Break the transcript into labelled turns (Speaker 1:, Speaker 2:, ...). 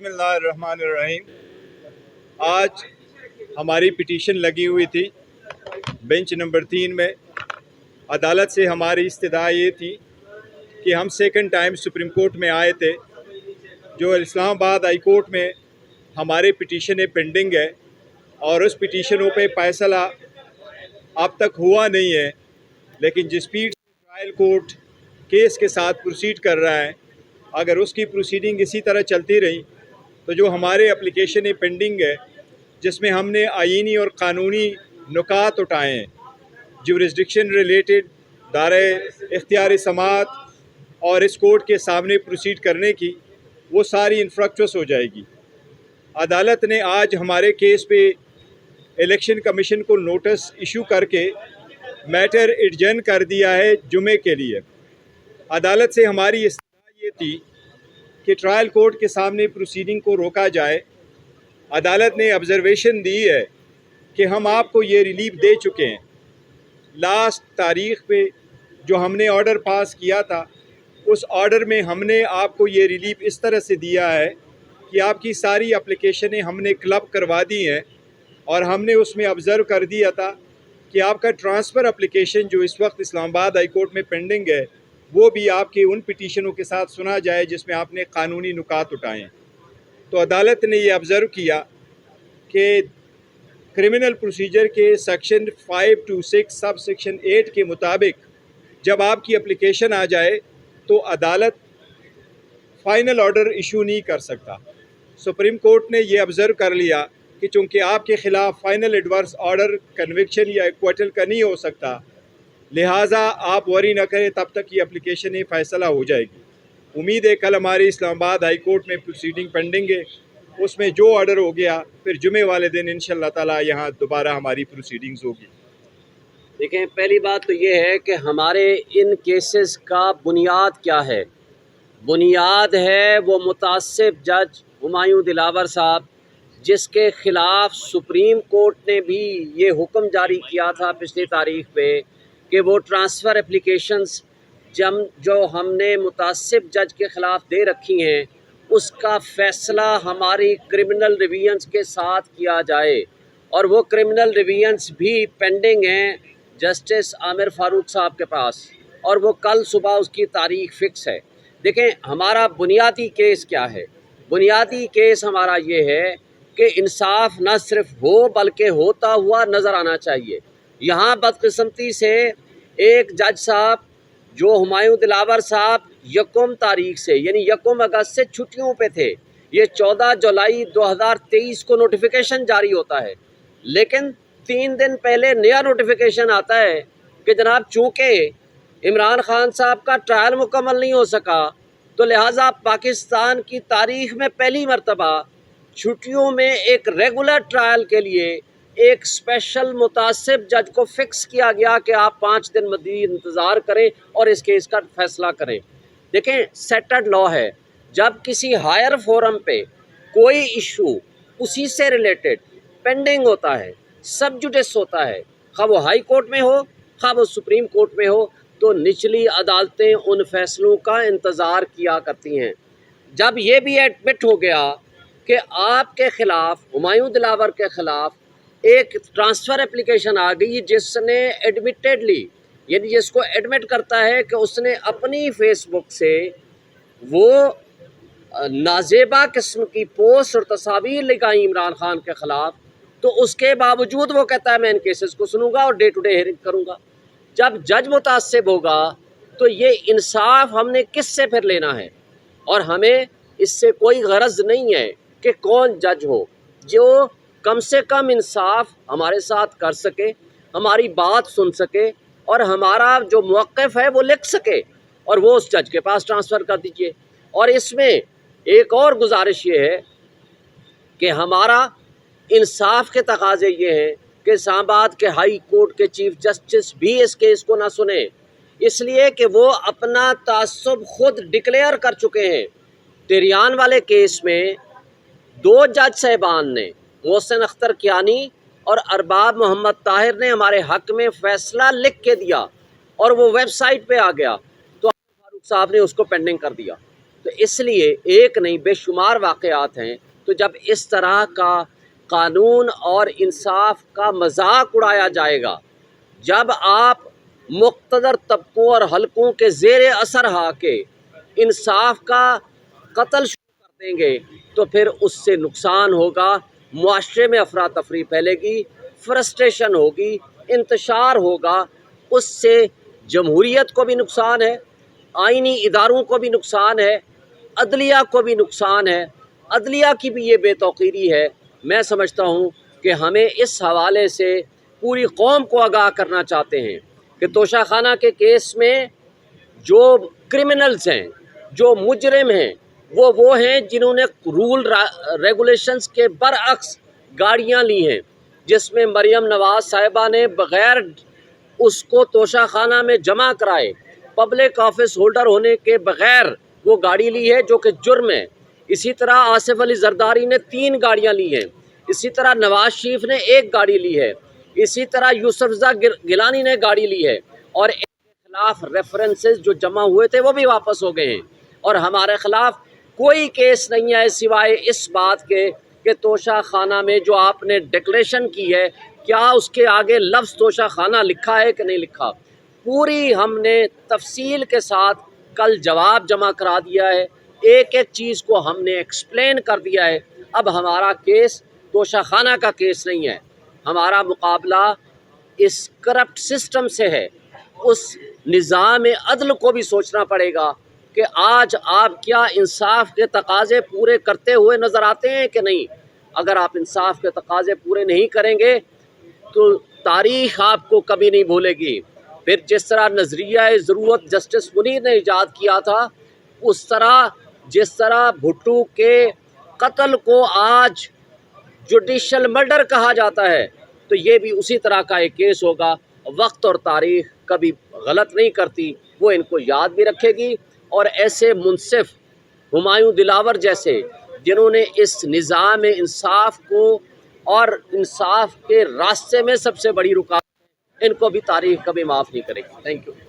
Speaker 1: बिस्मिल्लाहिर्रहमानिर्रहीम। आज हमारी पिटीशन लगी हुई थी बेंच नंबर 3 में। अदालत से हमारी इस्तदा ये थी कि हम सेकंड टाइम सुप्रीम कोर्ट में आए थे। जो इस्लामाबाद हाई कोर्ट में हमारे पिटीशनें पेंडिंग है और उस पिटीशनों पे फैसला अब तक हुआ नहीं है, लेकिन जिस स्पीड से ट्रायल कोर्ट केस के साथ प्रोसीड कर रहा है, अगर उसकी प्रोसीडिंग इसी तरह चलती रही तो जो हमारे एप्लीकेशन पेंडिंग है, जिसमें हमने आईनी और क़ानूनी नुकात उठाए हैं, जुरिस्डिक्शन रिलेटेड, दायरे इख्तियार समात और इस कोर्ट के सामने प्रोसीड करने की, वो सारी इन्फ्रक्चुअस हो जाएगी। अदालत ने आज हमारे केस पे इलेक्शन कमीशन को नोटिस इशू करके मैटर एडजर्न कर दिया है जुमे के लिए। अदालत से हमारी इस्तदा ये थी कि ट्रायल कोर्ट के सामने प्रोसीडिंग को रोका जाए। अदालत ने ऑब्जर्वेशन दी है कि हम आपको ये रिलीफ दे चुके हैं। लास्ट तारीख़ पे जो हमने ऑर्डर पास किया था, उस ऑर्डर में हमने आपको ये रिलीफ इस तरह से दिया है कि आपकी सारी एप्लीकेशनें हमने क्लब करवा दी हैं और हमने उसमें ऑब्ज़र्व कर दिया था कि आपका ट्रांसफ़र एप्लीकेशन जो इस वक्त इस्लामाबाद हाई कोर्ट में पेंडिंग है, वो भी आपके उन पिटीशनों के साथ सुना जाए जिसमें आपने क़ानूनी नुकात उठाए। तो अदालत ने ये ऑब्ज़र्व किया कि क्रिमिनल प्रोसीजर के सेक्शन 526 सब सेक्शन 8 के मुताबिक जब आपकी एप्लीकेशन आ जाए तो अदालत फ़ाइनल ऑर्डर इशू नहीं कर सकता। सुप्रीम कोर्ट ने ये ऑब्ज़र्व कर लिया कि चूँकि आपके ख़िलाफ़ फ़ाइनल एडवर्स ऑर्डर कन्विक्शन या एक्विटल का नहीं हो सकता, लिहाजा आप वरी न करें, तब तक ये एप्लीकेशन ही फ़ैसला हो जाएगी। उम्मीद है कल हमारी इस्लामाबाद हाई कोर्ट में प्रोसीडिंग पेंडिंग है, उसमें जो ऑर्डर हो गया फिर जुमे वाले दिन इंशाअल्लाह ताला यहाँ दोबारा हमारी प्रोसीडिंग्स होगी।
Speaker 2: देखें, पहली बात तो ये है कि हमारे इन केसेस का बुनियाद क्या है। बुनियाद है वो मुतासिब जज हुमायूं दिलावर साहब, जिसके ख़िलाफ़ सुप्रीम कोर्ट ने भी ये हुक्म जारी किया था पिछली तारीख पे कि वो ट्रांसफ़र एप्लीकेशंस जो हमने मुतासिब जज के ख़िलाफ़ दे रखी हैं, उसका फ़ैसला हमारी क्रिमिनल रिवीजन्स के साथ किया जाए। और वो क्रिमिनल रिवीजन्स भी पेंडिंग हैं जस्टिस आमिर फ़ारूक साहब के पास, और वो कल सुबह उसकी तारीख़ फ़िक्स है। देखें, हमारा बुनियादी केस क्या है। बुनियादी केस हमारा ये है कि इंसाफ न सिर्फ हो बल्कि होता हुआ नज़र आना चाहिए। यहाँ बदकिस्मती से एक जज साहब जो हुमायूं दिलावर साहब यकम तारीख से यानी यकम अगस्त से छुट्टियों पे थे। ये 14 जुलाई 2023 को नोटिफिकेशन जारी होता है, लेकिन 3 दिन पहले नया नोटिफिकेशन आता है कि जनाब चूँकि इमरान खान साहब का ट्रायल मुकम्मल नहीं हो सका, तो लिहाजा पाकिस्तान की तारीख में पहली मरतबा छुट्टियों में एक रेगुलर ट्रायल के लिए एक स्पेशल मुतासिब जज को फिक्स किया गया कि आप 5 दिन मज़ीद इंतज़ार करें और इस केस का फैसला करें। देखें, सेटल्ड लॉ है, जब किसी हायर फोरम पे कोई इशू उसी से रिलेटेड पेंडिंग होता है, सब जुडिस होता है, खा वो हाई कोर्ट में हो खा वो सुप्रीम कोर्ट में हो, तो निचली अदालतें उन फैसलों का इंतज़ार किया करती हैं। जब ये भी एडमिट हो गया कि आपके ख़िलाफ़, हुमायूं दिलावर के ख़िलाफ़ एक ट्रांसफ़र एप्लीकेशन आ गई, जिसने एडमिटेडली यानी जिसको एडमिट करता है कि उसने अपनी फेसबुक से वो नाजेबा किस्म की पोस्ट और तस्वीर लगाई इमरान खान के ख़िलाफ़, तो उसके बावजूद वो कहता है मैं इन केसेस को सुनूंगा और डे टू डे हियरिंग करूंगा। जब जज मुतासिब होगा तो ये इंसाफ हमने किससे फिर लेना है। और हमें इससे कोई गरज नहीं है कि कौन जज हो, जो कम से कम इंसाफ हमारे साथ कर सके, हमारी बात सुन सके और हमारा जो मौक़िफ़ है वो लिख सके, और वो उस जज के पास ट्रांसफ़र कर दीजिए। और इसमें एक और गुजारिश ये है कि हमारा इंसाफ के तकाज़े ये हैं कि इस्लामाबाद के हाई कोर्ट के चीफ जस्टिस भी इस केस को ना सुने, इसलिए कि वो अपना तासुब खुद डिक्लेयर कर चुके हैं। तिरियान वाले केस में 2 जज साहिबान ने, मोहसिन अख्तर कियानी और अरबाब मोहम्मद ताहिर ने हमारे हक़ में फ़ैसला लिख के दिया और वो वेबसाइट पे आ गया, तो फारूक साहब ने उसको पेंडिंग कर दिया। تو اس لیے ایک نہیں بے شمار واقعات ہیں. تو جب اس طرح کا قانون اور انصاف کا مذاق اڑایا جائے گا، جب آپ مقتدر طبقوں اور حلقوں کے زیر اثر آ کے انصاف کا قتل شروع کر دیں گے، تو پھر اس سے نقصان ہوگا، معاشرے میں افراتفری پھیلے گی، فرسٹریشن ہوگی، انتشار ہوگا. اس سے جمہوریت کو بھی نقصان ہے، آئینی اداروں کو بھی نقصان ہے، عدلیہ کو بھی نقصان ہے. عدلیہ کی بھی یہ بے توقیری ہے. میں سمجھتا ہوں کہ ہمیں اس حوالے سے پوری قوم کو آگاہ کرنا چاہتے ہیں کہ توشہ خانہ کے کیس میں جو کرمنلز ہیں، جو مجرم ہیں، وہ ہیں جنہوں نے رول ریگولیشنز کے برعکس گاڑیاں لی ہیں، جس میں مریم نواز صاحبہ نے بغیر اس کو توشہ خانہ میں جمع کرائے، پبلک آفس ہولڈر ہونے کے بغیر وہ گاڑی لی ہے، جو کہ جرم ہے. اسی طرح آصف علی زرداری نے 3 گاڑیاں لی ہیں. اسی طرح نواز شریف نے 1 گاڑی لی ہے. اسی طرح یوسفزا گیلانی نے گاڑی لی ہے، اور ان کے خلاف ریفرنسز جو جمع ہوئے تھے وہ بھی واپس ہو گئے ہیں. اور ہمارے خلاف کوئی کیس نہیں ہے سوائے اس بات کے کہ توشہ خانہ میں جو آپ نے ڈکلیریشن کی ہے، کیا اس کے آگے لفظ توشہ خانہ لکھا ہے کہ نہیں لکھا. پوری ہم نے تفصیل کے ساتھ کل جواب جمع کرا دیا ہے، ایک ایک چیز کو ہم نے ایکسپلین کر دیا ہے. اب ہمارا کیس توشہ خانہ کا کیس نہیں ہے، ہمارا مقابلہ اس کرپٹ سسٹم سے ہے. اس نظام عدل کو بھی سوچنا پڑے گا کہ آج آپ کیا انصاف کے تقاضے پورے کرتے ہوئے نظر آتے ہیں کہ نہیں. اگر آپ انصاف کے تقاضے پورے نہیں کریں گے تو تاریخ آپ کو کبھی نہیں بھولے گی. پھر جس طرح نظریہ ضرورت جسٹس منیر نے ایجاد کیا تھا، اس طرح جس طرح بھٹو کے قتل کو آج جوڈیشل مرڈر کہا جاتا ہے، تو یہ بھی اسی طرح کا ایک کیس ہوگا. وقت اور تاریخ کبھی غلط نہیں کرتی، وہ ان کو یاد بھی رکھے گی. اور ایسے منصف ہمایوں دلاور جیسے جنہوں نے اس نظام انصاف کو اور انصاف کے راستے میں سب سے بڑی رکاوٹ، ان کو بھی تاریخ کبھی معاف نہیں کرے گی. Thank you.